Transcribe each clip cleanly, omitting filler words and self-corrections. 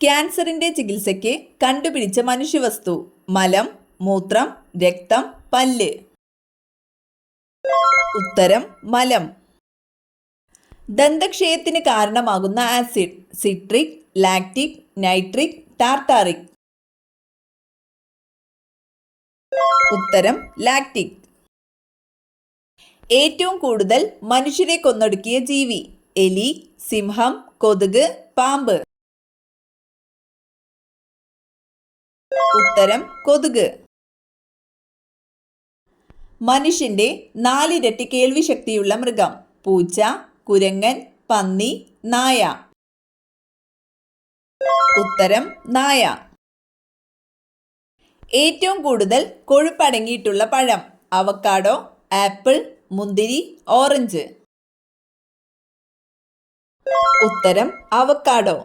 ക്യാൻസറിന്റെ ചികിത്സയ്ക്ക് കണ്ടുപിടിച്ച മനുഷ്യവസ്തു. മലം, മൂത്രം, രക്തം, പല്ല്. ഉത്തരം മലം. ദന്തക്ഷയത്തിന് കാരണമാകുന്ന acid. Citric, lactic, nitric, tartaric. ഉത്തരം ലാക്റ്റിക്. ഏറ്റവും കൂടുതൽ മനുഷ്യരെ കൊന്നൊടുക്കിയ ജീവി. എലി, സിംഹം, കൊതുക്, പാമ്പ്. ഉത്തരം കൊതുക്. മനുഷ്യന്റെ 4 ഇരട്ടി കേൾവി ശക്തിയുള്ള മൃഗം. പൂച്ച, കുരങ്ങൻ, പന്നി, നായ. ഉത്തരം നായ. ഏറ്റവും കൂടുതൽ കൊഴുപ്പടങ്ങിയിട്ടുള്ള പഴം. അവക്കാഡോ, ആപ്പിൾ, മുന്തിരി, ഓറഞ്ച്. ഉത്തരം അവക്കാഡോ.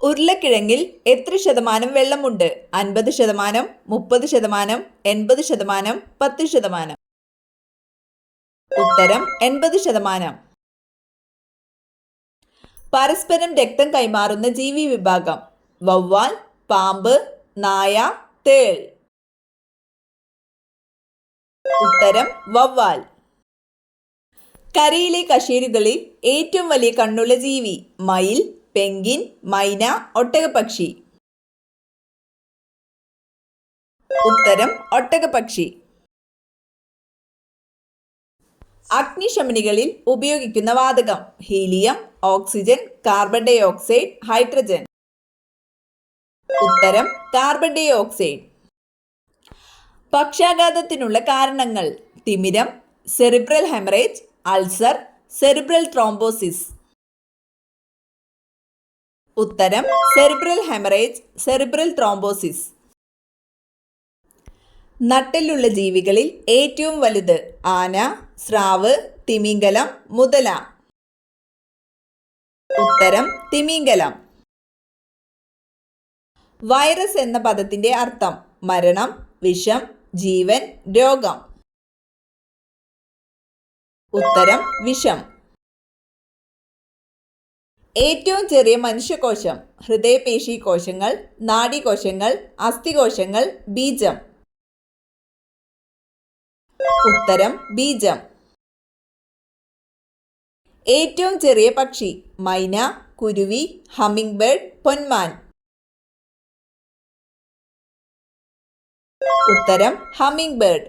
ഉരുളക്കിഴങ്ങിൽ എത്ര ശതമാനം വെള്ളമുണ്ട്? 50%, 30%, 80%, 10%. ഉത്തരം 80%. പരസ്പരം രക്തം കൈമാറുന്ന ജീവി വിഭാഗം. വവ്വാൽ, പാമ്പ്, നായ, തേൾ. ഉത്തരം വവ്വാൽ. കരയിലെ കശേരുകളിൽ ഏറ്റവും വലിയ കണ്ണുള്ള ജീവി. മയിൽ, പെൻഗ്വിൻ, മൈന, ഒട്ടകപ്പക്ഷി. ഉത്തരം ഒട്ടകപ്പക്ഷി. അഗ്നിശമനികളിൽ ഉപയോഗിക്കുന്ന വാതകം. Helium, oxygen, carbon dioxide, hydrogen. ഉത്തരം കാർബൺ ഡൈ ഓക്സൈഡ്. പക്ഷാഘാതത്തിനുള്ള കാരണങ്ങൾ. തിമിരം, cerebral haemorrhage, ulcer, cerebral thrombosis. ഉത്തരം സെറിബ്രൽ ഹെമറേജ്, സെറിബ്രൽ ത്രോംബോസിസ്. നട്ടെല്ലുള്ള ജീവികളിൽ ഏറ്റവും വലുത്. ആന, സ്രാവ്, തിമിംഗലം, മുതല. ഉത്തരം തിമിംഗലം. വൈറസ് എന്ന പദത്തിന്റെ അർത്ഥം. മരണം, വിഷം, ജീവൻ, രോഗം. ഉത്തരം വിഷം. ഏറ്റവും ചെറിയ മനുഷ്യകോശം. ഹൃദയപേശി കോശങ്ങൾ, നാഡീകോശങ്ങൾ, അസ്ഥികോശങ്ങൾ, ബീജം. ഉത്തരം ബീജം. ഏറ്റവും ചെറിയ പക്ഷി. മൈന, കുരുവി, ഹമ്മിങ് ബേർഡ്, പൊന്മാൻ. ഉത്തരം ഹമ്മിങ് ബേർഡ്.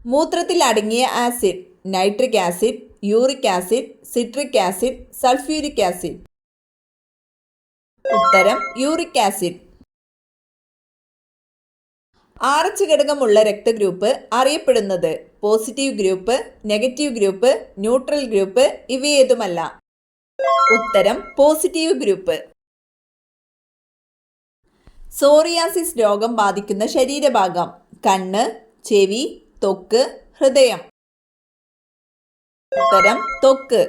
മൂത്രത്തിൽ അടങ്ങിയ acid. Nitric acid, uric acid, citric acid, sulphuric acid. ഉത്തരം യൂറിക് ആസിഡ്. RH ഘടകമുള്ള രക്തഗ്രൂപ്പ് അറിയപ്പെടുന്നത്. Positive group, negative group, neutral group, ഇവയേതുമല്ല. ഉത്തരം പോസിറ്റീവ് ഗ്രൂപ്പ്. സോറിയാസിസ് രോഗം ബാധിക്കുന്ന ശരീരഭാഗം. കണ്ണ്, ചെവി, ത്വക്ക്, ഹൃദയം. ഉത്തരം ത്വക്ക്.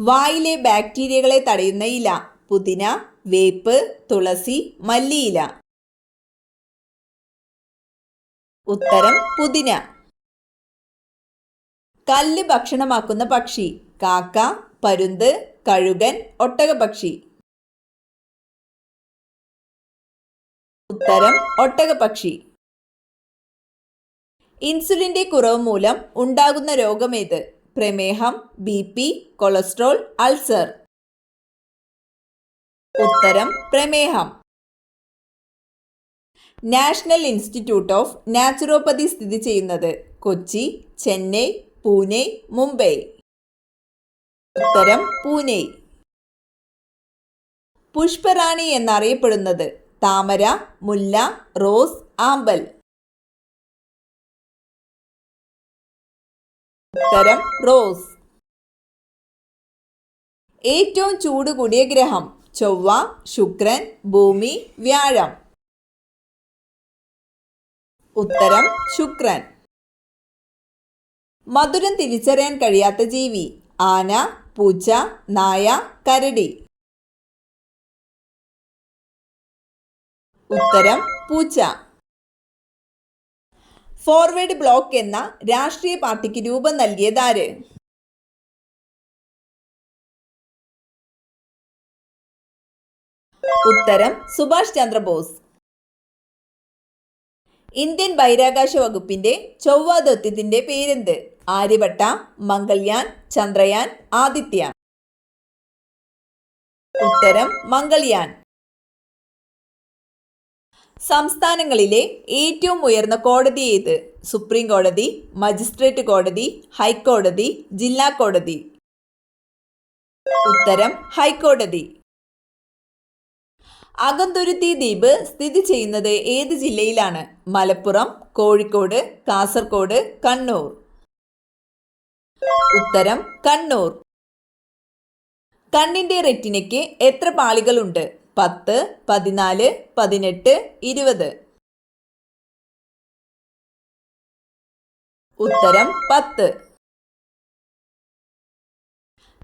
വായിലെ ബാക്ടീരിയകളെ തടയുന്ന ഇല. പുതിന, വേപ്പ്, തുളസി, മല്ലിയില. ഉത്തരം പുതിന. കല്ല് ഭക്ഷണമാക്കുന്ന പക്ഷി. കാക്ക, പരുന്ത്, കഴുകൻ, ഒട്ടകപ്പക്ഷി. ഉത്തരം ഒട്ടകപ്പക്ഷി. ഇൻസുലിന്റെ കുറവ് മൂലം ഉണ്ടാകുന്ന രോഗമേത്? പ്രമേഹം, BP, കൊളസ്ട്രോൾ, അൾസർ. ഉത്തരം പ്രമേഹം. നാഷണൽ ഇൻസ്റ്റിറ്റ്യൂട്ട് ഓഫ് നാച്ചുറോപ്പതി സ്ഥിതി ചെയ്യുന്നത്. കൊച്ചി, ചെന്നൈ, പൂനെ, മുംബൈ. ഉത്തരം പൂനെ. പുഷ്പറാണി എന്നറിയപ്പെടുന്നത്. താമര, മുല്ല, റോസ്, ആമ്പൽ. ഉത്തരം റോസ്. ഏറ്റവും ചൂട് കൂടിയ ഗ്രഹം. ചൊവ്വ, ശുക്രൻ, ഭൂമി, വ്യാഴം. ഉത്തരം ശുക്രൻ. മധുരം തിരിച്ചറിയാൻ കഴിയാത്ത ജീവി. ആന, പൂച്ച, നായ, കരടി. ഉത്തരം പൂച്ച. ഫോർവേഡ് ബ്ലോക്ക് എന്ന രാഷ്ട്രീയ പാർട്ടിക്ക് രൂപം നൽകിയതാര്? ഉത്തരം സുഭാഷ് ചന്ദ്രബോസ്. ഇന്ത്യൻ ബഹിരാകാശ വകുപ്പിന്റെ ചൊവ്വ ദൗത്യത്തിന്റെ പേരെന്ത്? ആര്യഭട്ട, മംഗൾയാൻ, ചന്ദ്രയാൻ, ആദിത്യ. ഉത്തരം മംഗൾയാൻ. സംസ്ഥാനങ്ങളിലെ ഏറ്റവും ഉയർന്ന കോടതി ഏത്? സുപ്രീം കോടതി, മജിസ്ട്രേറ്റ് കോടതി, ഹൈക്കോടതി, ജില്ലാ കോടതി. ഉത്തരം ഹൈക്കോടതി. അകന്തുരുത്തി ദ്വീപ് സ്ഥിതി ചെയ്യുന്നത് ഏത് ജില്ലയിലാണ്? മലപ്പുറം, കോഴിക്കോട്, കാസർഗോഡ്, കണ്ണൂർ. ഉത്തരം കണ്ണൂർ. കണ്ണിന്റെ റെറ്റിനയ്ക്ക് എത്ര പാളികളുണ്ട്? 10, 14, 18, 20. ഉത്തരം 10.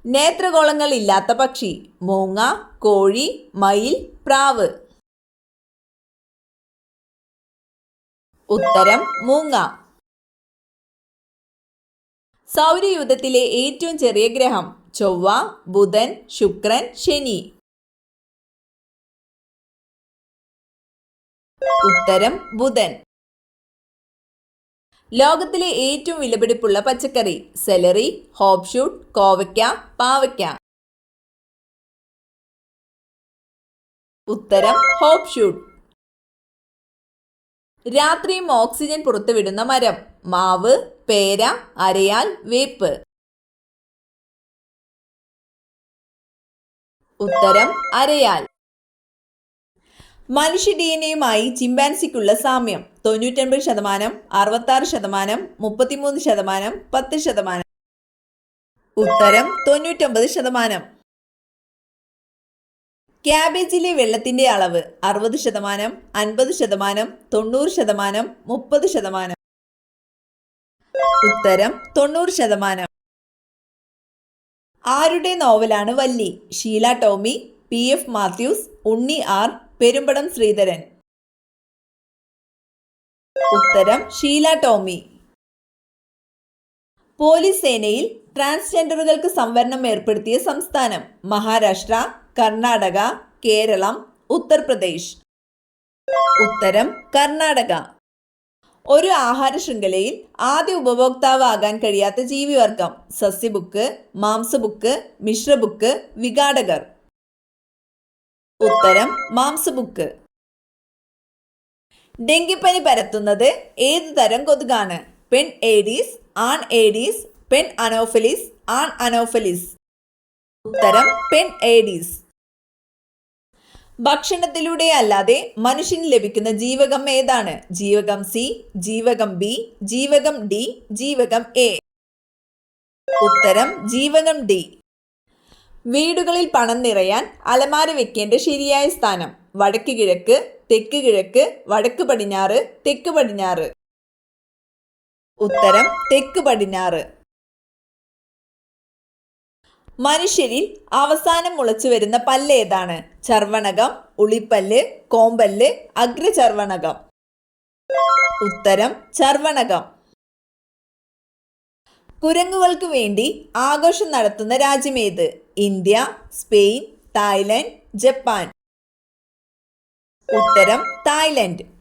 നേത്രഗോളങ്ങൾ ഇല്ലാത്ത പക്ഷി? മൂങ്ങ, കോഴി, മയിൽ, പ്രാവ്. ഉത്തരം മൂങ്ങ. സൗരയൂഥത്തിലെ ഏറ്റവും ചെറിയ ഗ്രഹം? ചൊവ്വ, ബുധൻ, ശുക്രൻ, ശനി. ഉത്തരം ബുധൻ. ലോകത്തിലെ ഏറ്റവും വിലപിടിപ്പുള്ള പച്ചക്കറി? സെലറി, ഹോപ്ഷൂട്ട്, കോവയ്ക്ക, പാവയ്ക്ക. ഉത്തരം ഹോപ്ഷൂട്ട്. രാത്രിയും ഓക്സിജൻ പുറത്തുവിടുന്ന മരം? മാവ്, പേര, അരയാൽ, വേപ്പ്. ഉത്തരം അരയാൽ. മനുഷ്യ DNA-യുമായി ചിമ്പാൻസിക്കുള്ള സാമ്യം? 99%, 66%, 33%, 10%. ഉത്തരം 99%. ക്യാബേജിലെ വെള്ളത്തിന്റെ അളവ്? 60%, 50%, 90%, 30%. ഉത്തരം 90%. ആരുടെ നോവലാണ് വല്ലി? ഷീല ടോമി, PF മാത്യൂസ്, ഉണ്ണി R, പെരുമ്പടം ശ്രീധരൻ. ഉത്തരം ഷീല ടോമി. പോലീസ് സേനയിൽ ട്രാൻസ്ജെൻഡറുകൾക്ക് സംവരണം ഏർപ്പെടുത്തിയ സംസ്ഥാനം? മഹാരാഷ്ട്ര, കർണാടക, കേരളം, ഉത്തർപ്രദേശ്. ഉത്തരം കർണാടക. ഒരു ആഹാര ശൃംഖലയിൽ ആദ്യ ഉപഭോക്താവാകാൻ കഴിയാത്ത ജീവിവർഗം? സസ്യബുക്ക്, മാംസബുക്ക്, മിശ്രബുക്ക്, വിഘാടകർ. ഉത്തരം മാംസബുക്ക്. ഡെങ്കിപ്പനി പരത്തുന്നത് ഏതു തരം കൊതുകാണ്? പെൺ ഏഡീസ്, ആൺ ഏഡീസ്, പെൺ അനോഫലിസ്, ആൺ അനോഫലിസ്. ഉത്തരം പെൺ ഏഡീസ്. ഭക്ഷണത്തിലൂടെ അല്ലാതെ മനുഷ്യന് ലഭിക്കുന്ന ജീവകം ഏതാണ്? ജീവകം C, ജീവകം B, ജീവകം D, ജീവകം A. ഉത്തരം ജീവകം D. വീടുകളിൽ പണം നിറയാൻ അലമാര വെക്കേണ്ട ശരിയായ സ്ഥാനം? വടക്ക് കിഴക്ക്, തെക്ക് കിഴക്ക്, വടക്ക് പടിഞ്ഞാറ്, തെക്ക് പടിഞ്ഞാറ്. ഉത്തരം തെക്ക് പടിഞ്ഞാറ്. മനുഷ്യരിൽ അവസാനം മുളച്ചു വരുന്ന പല്ല് ഏതാണ്? ചർവണകം, ഉളിപ്പല്ല്, കോമ്പല്ല്, അഗ്രചർവണകം. ഉത്തരം ചർവണകം. കുരങ്ങുകൾക്ക് വേണ്ടി ആഘോഷം നടത്തുന്ന രാജ്യമേത്? India, Spain, Thailand, Japan. ഉത്തരം തായ്ലൻഡ്.